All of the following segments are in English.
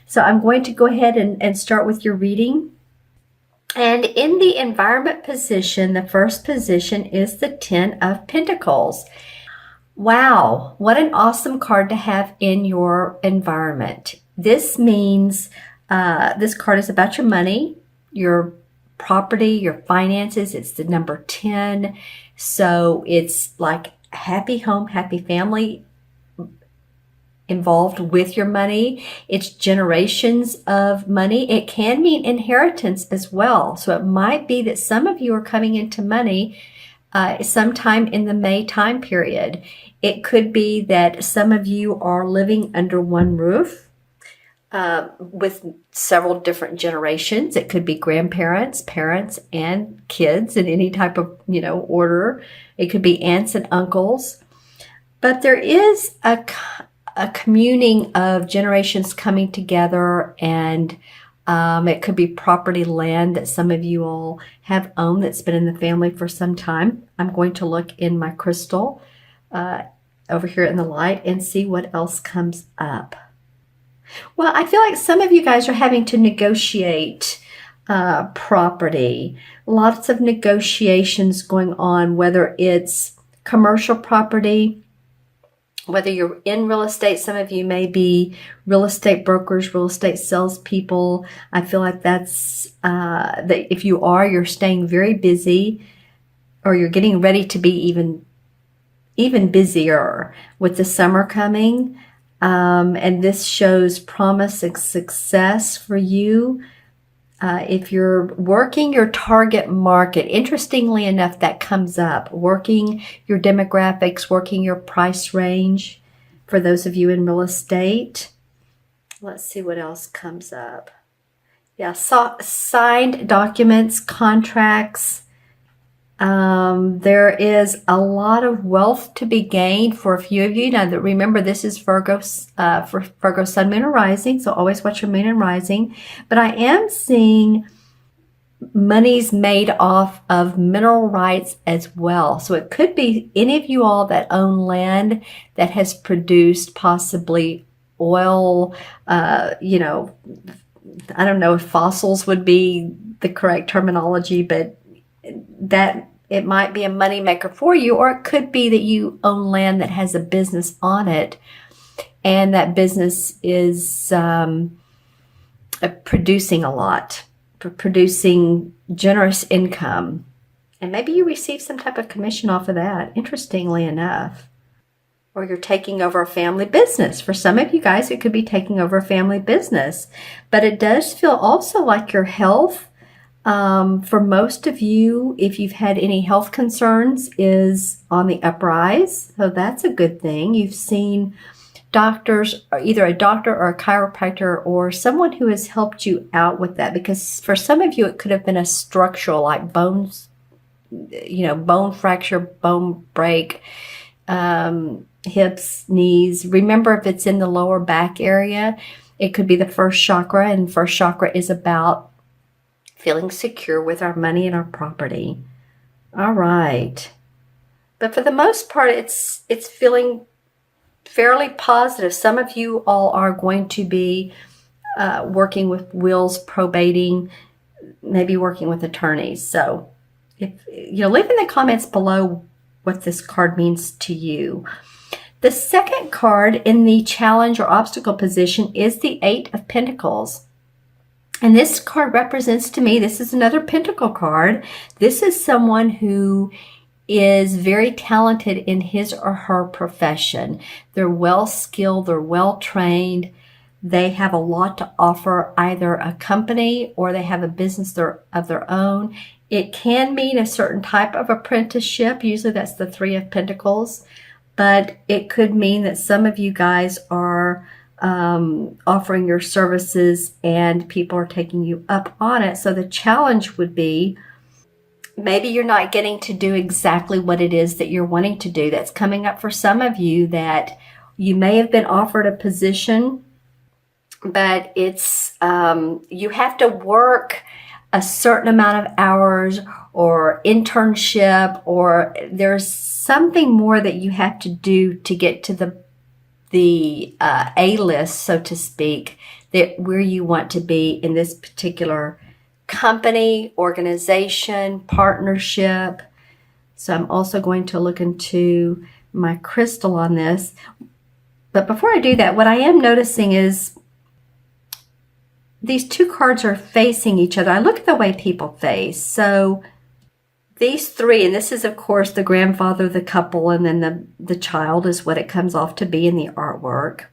So I'm going to go ahead and start with your reading. And in the environment position, the first position is the Ten of Pentacles. Wow, what an awesome card to have in your environment. This means this card is about your money, your property, your finances. It's the number 10. So it's like happy home, happy family involved with your money. It's generations of money. It can mean inheritance as well. So it might be that some of you are coming into money sometime in the May time period. It could be that some of you are living under one roof with several different generations. It could be grandparents, parents, and kids in any type of, order. It could be aunts and uncles. But there is a communing of generations coming together, and it could be property, land that some of you all have owned that's been in the family for some time. I'm going to look in my crystal over here in the light and see what else comes up. Well, I feel like some of you guys are having to negotiate property. Lots of negotiations going on, whether it's commercial property, whether you're in real estate. Some of you may be real estate brokers, real estate salespeople. I feel like that's that if you are, you're staying very busy, or you're getting ready to be even busier with the summer coming. And this shows promise and success for you. If you're working your target market, interestingly enough, that comes up. Working your demographics, working your price range for those of you in real estate. Let's see what else comes up. Yeah, signed documents, contracts. There is a lot of wealth to be gained for a few of you. Now, remember, this is Virgo, for Virgo Sun, Moon, and Rising, so always watch your Moon and Rising. But I am seeing monies made off of mineral rights as well. So it could be any of you all that own land that has produced possibly oil, I don't know if fossils would be the correct terminology, but that it might be a money maker for you, or it could be that you own land that has a business on it, and that business is producing a lot, producing generous income, and maybe you receive some type of commission off of that, interestingly enough. Or you're taking over a family business. For some of you guys, it could be taking over a family business, but it does feel also like your health, for most of you, if you've had any health concerns, is on the uprise. So that's a good thing. You've seen doctors, or either a doctor or a chiropractor or someone who has helped you out with that. Because for some of you, it could have been a structural, like bones, bone fracture, bone break, hips, knees. Remember, if it's in the lower back area, it could be the first chakra, and first chakra is about feeling secure with our money and our property. All right. But for the most part, it's feeling fairly positive. Some of you all are going to be working with wills, probating, maybe working with attorneys. So if leave in the comments below what this card means to you. The second card in the challenge or obstacle position is the Eight of Pentacles. And this card represents to me, this is another Pentacle card. This is someone who is very talented in his or her profession. They're well skilled, they're well trained. They have a lot to offer, either a company or they have a business of their own. It can mean a certain type of apprenticeship. Usually that's the Three of Pentacles. But it could mean that some of you guys are offering your services and people are taking you up on it. So the challenge would be, maybe you're not getting to do exactly what it is that you're wanting to do. That's coming up for some of you, that you may have been offered a position, but it's you have to work a certain amount of hours or internship, or there's something more that you have to do to get to the A-list, so to speak, that where you want to be in this particular company, organization, partnership. So I'm also going to look into my crystal on this. But before I do that, what I am noticing is these two cards are facing each other. I look at the way people face. So these three, and this is, of course, the grandfather, the couple, and then the child is what it comes off to be in the artwork.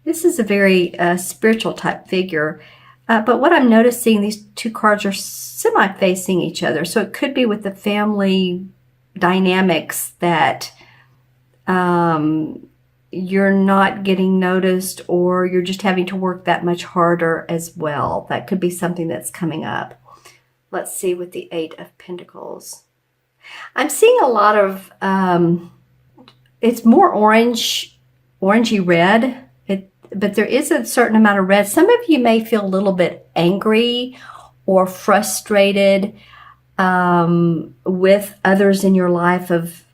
This is a very spiritual type figure. But what I'm noticing, these two cards are semi-facing each other. So it could be with the family dynamics that you're not getting noticed, or you're just having to work that much harder as well. That could be something that's coming up. Let's see with the Eight of Pentacles. I'm seeing a lot of, it's more orangey red, but there is a certain amount of red. Some of you may feel a little bit angry or frustrated with others in your life of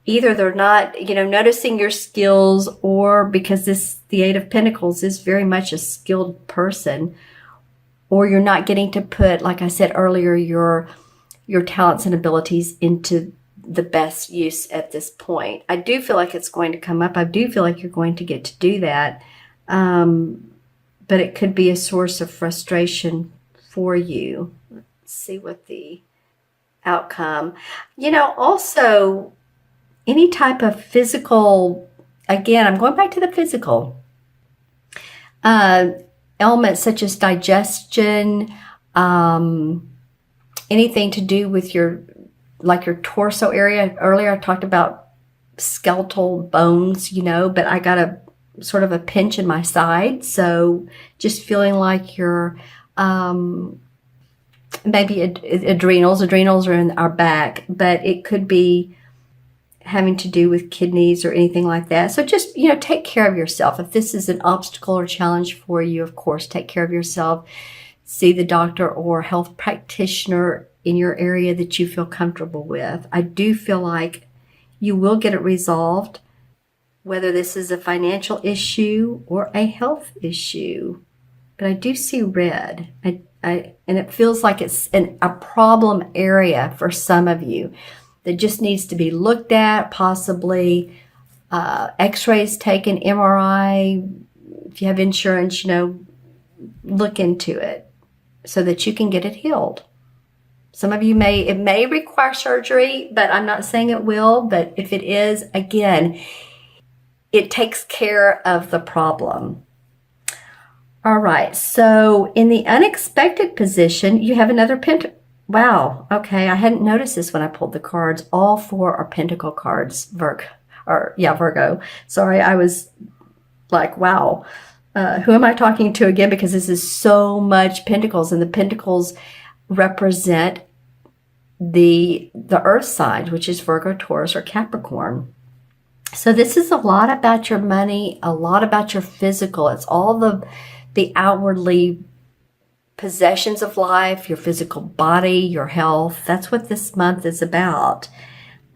either they're not, noticing your skills, or because the Eight of Pentacles is very much a skilled person, or you're not getting to put, like I said earlier, your talents and abilities into the best use at this point. I do feel like it's going to come up. I do feel like you're going to get to do that. But it could be a source of frustration for you. Let's see what the outcome. Also, any type of physical, again, I'm going back to the physical. Elements such as digestion, anything to do with your torso area. Earlier I talked about skeletal bones, but I got a sort of a pinch in my side. So just feeling like you're maybe adrenals are in our back, but it could be having to do with kidneys or anything like that. So just, take care of yourself. If this is an obstacle or challenge for you, of course, take care of yourself. See the doctor or health practitioner in your area that you feel comfortable with. I do feel like you will get it resolved, whether this is a financial issue or a health issue. But I do see red. And it feels like it's a problem area for some of you that just needs to be looked at, possibly x-rays taken, MRI. If you have insurance, look into it so that you can get it healed. Some of you it may require surgery, but I'm not saying it will. But if it is, again, it takes care of the problem. All right, so in the unexpected position, you have another pentacle. Wow, okay, I hadn't noticed this when I pulled the cards. All four are pentacle cards, Virgo. Sorry, I was like, wow, who am I talking to again? Because this is so much pentacles, and the pentacles represent the earth sign, which is Virgo, Taurus, or Capricorn. So this is a lot about your money, a lot about your physical. It's all the outwardly possessions of life, your physical body, your health. That's what this month is about.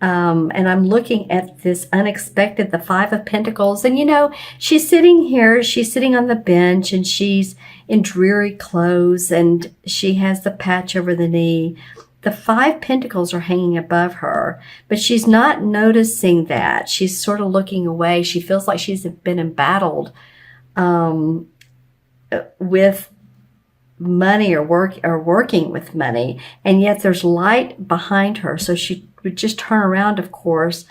And I'm looking at this unexpected, the Five of Pentacles. And, she's sitting here, she's sitting on the bench, and she's in dreary clothes, and she has the patch over the knee. The Five Pentacles are hanging above her, but she's not noticing that. She's sort of looking away. She feels like she's been embattled with money or working with money, and yet there's light behind her. So she would just turn around. Of course,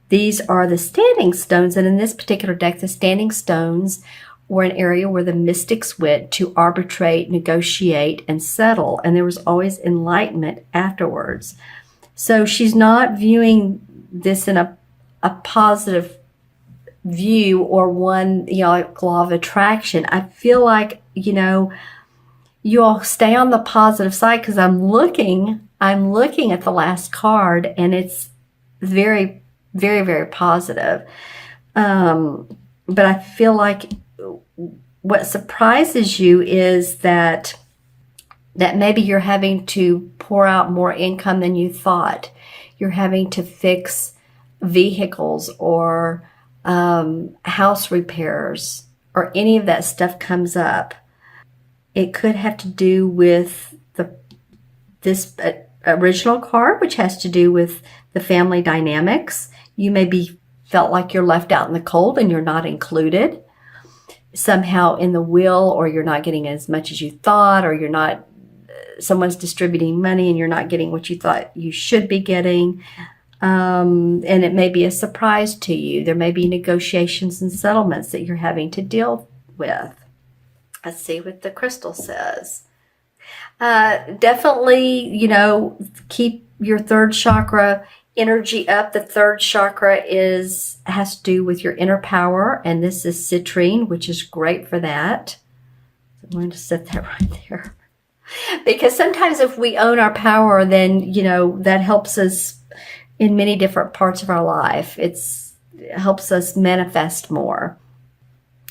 these are the standing stones, and in this particular deck, the standing stones were an area where the mystics went to arbitrate, negotiate, and settle, and there was always enlightenment afterwards. So she's not viewing this in a positive view, or one, like law of attraction. I feel like, you all stay on the positive side, because I'm looking at the last card, and it's very, very, very positive. But I feel like what surprises you is that maybe you're having to pour out more income than you thought. You're having to fix vehicles or house repairs, or any of that stuff comes up, it could have to do with this original card, which has to do with the family dynamics. You may be felt like you're left out in the cold and you're not included somehow in the will, or you're not getting as much as you thought, or you're not, someone's distributing money and you're not getting what you thought you should be getting. And it may be a surprise to you. There may be negotiations and settlements that you're having to deal with. Let's see what the crystal says. Definitely, keep your third chakra energy up. The third chakra has to do with your inner power, and this is citrine, which is great for that. So I'm going to set that right there. Because sometimes if we own our power, then, that helps us in many different parts of our life. It helps us manifest more.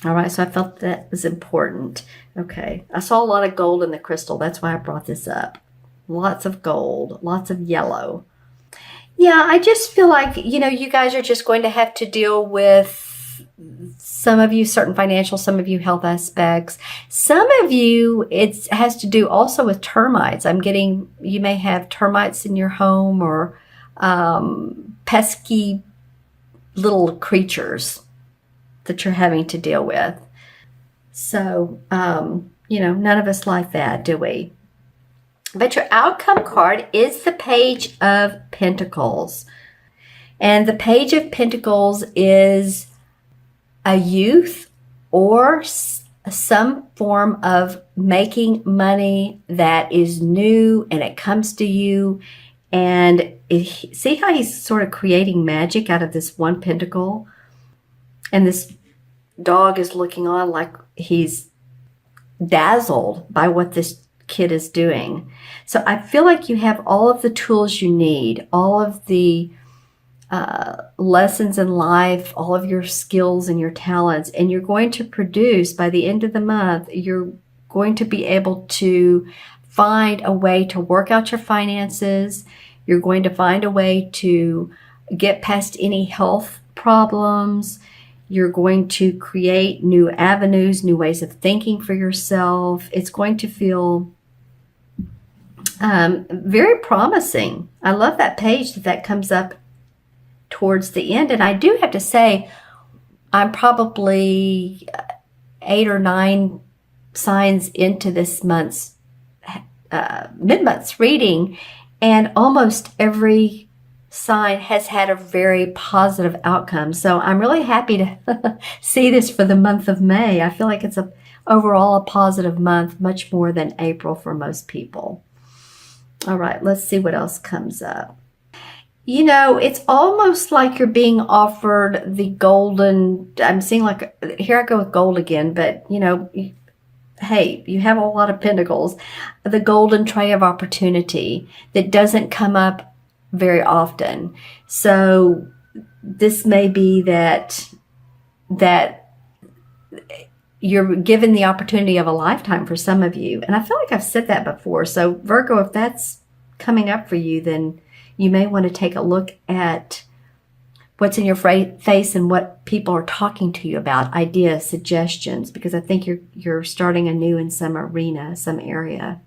All right, so I felt that was important. Okay, I saw a lot of gold in the crystal. That's why I brought this up. Lots of gold, lots of yellow. Yeah, I just feel like, you guys are just going to have to deal with, some of you, certain financial, some of you, health aspects. Some of you, it has to do also with termites. I'm getting, you may have termites in your home, or pesky little creatures that you're having to deal with. So, none of us like that, do we? But your outcome card is the Page of Pentacles. And the Page of Pentacles is a youth or some form of making money that is new, and it comes to you. And see how he's sort of creating magic out of this one pentacle? And this dog is looking on like he's dazzled by what this kid is doing. So I feel like you have all of the tools you need, all of the lessons in life, all of your skills and your talents, and you're going to produce, by the end of the month, you're going to be able to find a way to work out your finances. You're going to find a way to get past any health problems. You're going to create new avenues, new ways of thinking for yourself. It's going to feel very promising. I love that page that comes up towards the end. And I do have to say, I'm probably 8 or 9 signs into this month's mid-month's reading, and almost every sign has had a very positive outcome. So I'm really happy to see this for the month of May. I feel like it's overall a positive month, much more than April for most people. All right, let's see what else comes up. It's almost like you're being offered the golden, I'm seeing like, here I go with gold again, but hey, you have a lot of pentacles, the golden tray of opportunity that doesn't come up very often. So this may be that you're given the opportunity of a lifetime for some of you. And I feel like I've said that before. So Virgo, if that's coming up for you, then you may want to take a look at what's in your face and what people are talking to you about, ideas, suggestions, because I think you're starting anew in some arena, some area.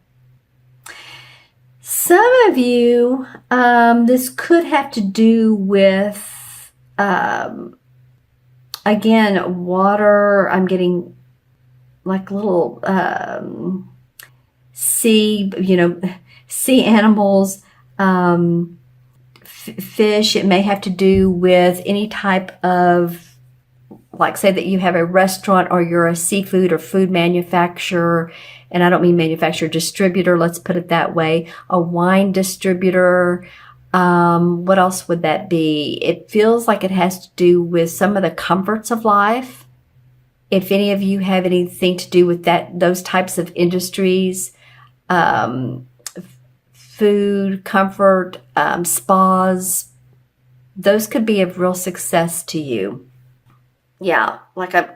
Some of you, this could have to do with, again, water. I'm getting like little sea animals, fish. It may have to do with any type of, like, say that you have a restaurant or you're a seafood or food manufacturer, and I don't mean manufacturer, distributor, let's put it that way, a wine distributor. What else would that be? It feels like it has to do with some of the comforts of life. If any of you have anything to do with those types of industries, food, comfort, spas, those could be of real success to you. Yeah,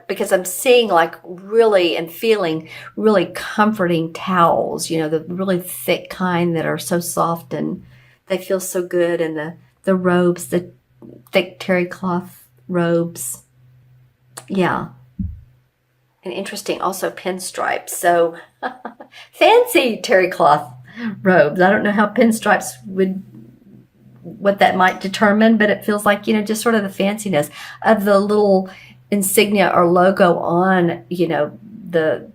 because I'm seeing like really and feeling really comforting towels, the really thick kind that are so soft and they feel so good, and the robes, the thick terry cloth robes. Yeah. And interesting, also pinstripes. So fancy terry cloth robes. I don't know how pinstripes what that might determine, but it feels like, just sort of the fanciness of the little insignia or logo on, the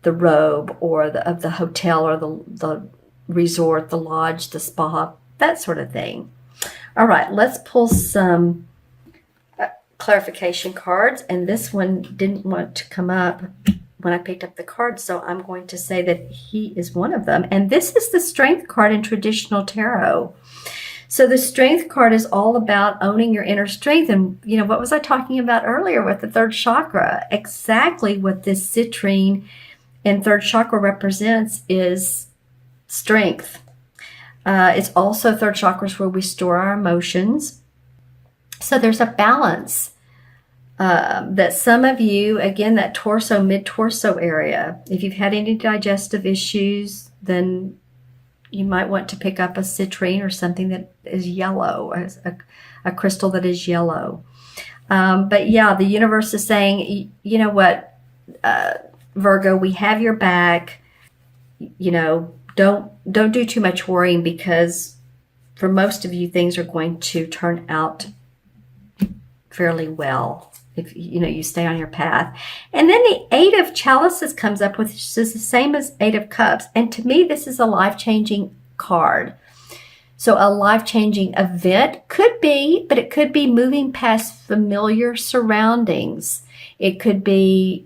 robe or of the hotel or the resort, the lodge, the spa, that sort of thing. All right, let's pull some clarification cards, and this one didn't want to come up when I picked up the card, so I'm going to say that he is one of them. And this is the Strength card in traditional tarot. So the Strength card is all about owning your inner strength. And, what was I talking about earlier with the third chakra? Exactly what this citrine in third chakra represents is strength. It's also third chakra is where we store our emotions. So there's a balance that some of you, again, that torso, mid-torso area, if you've had any digestive issues, then you might want to pick up a citrine or something that is yellow, a crystal that is yellow. But yeah, the universe is saying, you know what, Virgo, we have your back. Don't do too much worrying, because for most of you, things are going to turn out fairly well if you stay on your path. And then the Eight of Chalices comes up, which is the same as Eight of Cups. And to me, this is a life-changing card. So a life-changing event could be, but it could be moving past familiar surroundings. It could be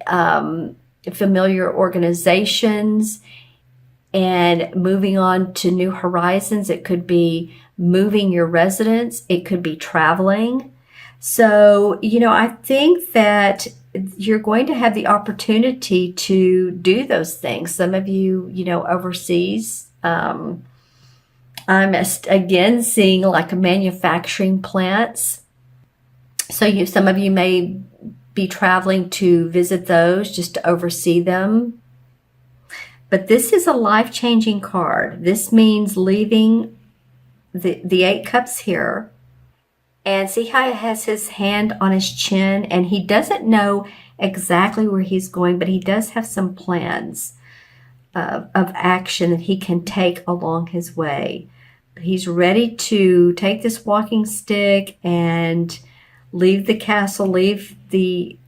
familiar organizations and moving on to new horizons. It could be moving your residence. It could be traveling. So, I think that you're going to have the opportunity to do those things. Some of you, overseas. I'm again seeing like a manufacturing plants. So some of you may be traveling to visit those, just to oversee them. But this is a life-changing card. This means leaving the Eight Cups here. And see how he has his hand on his chin, and he doesn't know exactly where he's going, but he does have some plans of action that he can take along his way. But he's ready to take this walking stick and leave the castle, leave the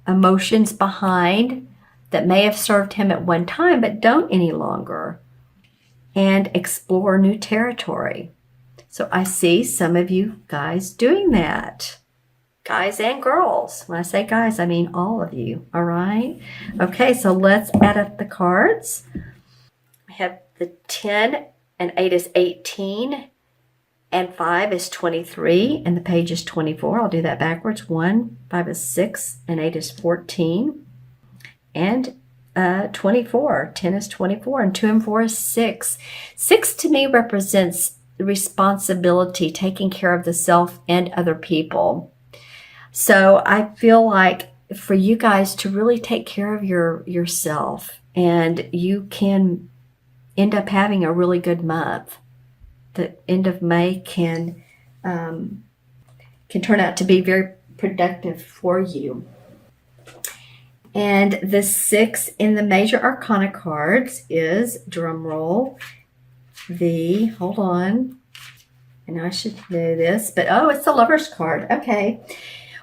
emotions behind that may have served him at one time, but don't any longer, and explore new territory. So I see some of you guys doing that. Guys and girls. When I say guys, I mean all of you. All right? Okay, so let's add up the cards. We have the 10 and 8 is 18. And 5 is 23. And the page is 24. I'll do that backwards. 1, 5 is 6. And 8 is 14. And 24. 10 is 24. And 2 and 4 is 6. 6 to me represents responsibility, taking care of the self and other people. So I feel like for you guys to really take care of yourself, and you can end up having a really good month. The end of May can turn out to be very productive for you. And the 6 in the major arcana cards is, drum roll, hold on, and I should know this, but it's the Lover's card. Okay.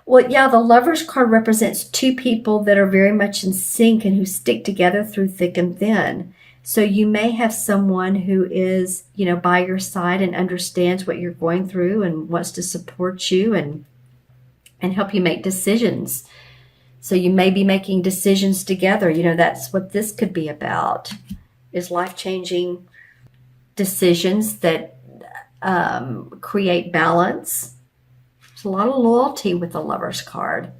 Well, yeah, the Lover's card represents two people that are very much in sync and who stick together through thick and thin. So you may have someone who is, by your side and understands what you're going through and wants to support you and help you make decisions. So you may be making decisions together. That's what this could be about, is life-changing decisions that create balance. There's a lot of loyalty with the Lover's card.